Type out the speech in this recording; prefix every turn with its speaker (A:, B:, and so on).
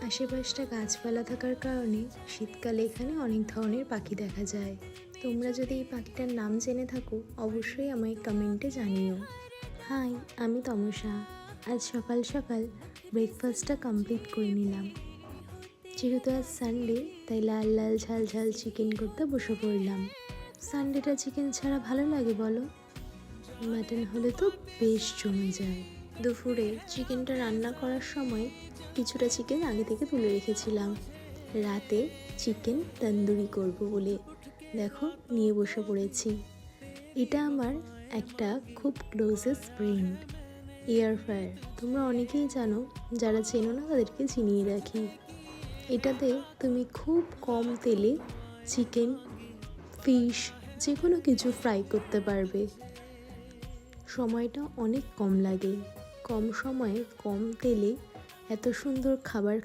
A: আশেপাশটা গাছপালা থাকার কারণে শীতকালে এখানে অনেক ধরনের পাখি দেখা যায়। তোমরা যদি এই পাখিটার নাম জেনে থাকো অবশ্যই আমায় কমেন্টে জানিও। হাই, আমি তমসা। আজ সকাল সকাল ব্রেকফাস্টটা কমপ্লিট করে নিলাম। যেহেতু আজ সানডে তাই লাল লাল ঝাল ঝাল চিকেন করতে বসে পড়লাম। সানডেটা চিকেন ছাড়া ভালো লাগে বলো? মাটন হলে তো বেশ জমে যায়। দুপুরে চিকেনটা রান্না করার সময় কিছুটা চিকেন আগে থেকে তুলে রেখেছিলাম। রাতে চিকেন তন্দুরি করব বলে দেখো নিয়ে বসে পড়েছি। এটা আমার একটা খুব ক্লোজেস্ট ফ্রেন্ড, এয়ার ফ্রায়ার। তোমরা অনেকেই জানো, যারা চেনো না তাদেরকে চিনিয়ে রাখি। এটাতে তুমি খুব কম তেলে চিকেন, ফিশ যে কোনো কিছু ফ্রাই করতে পারবে। সময়টা অনেক কম লাগে। কম সময়ে কম তেলে এত সুন্দর খাবার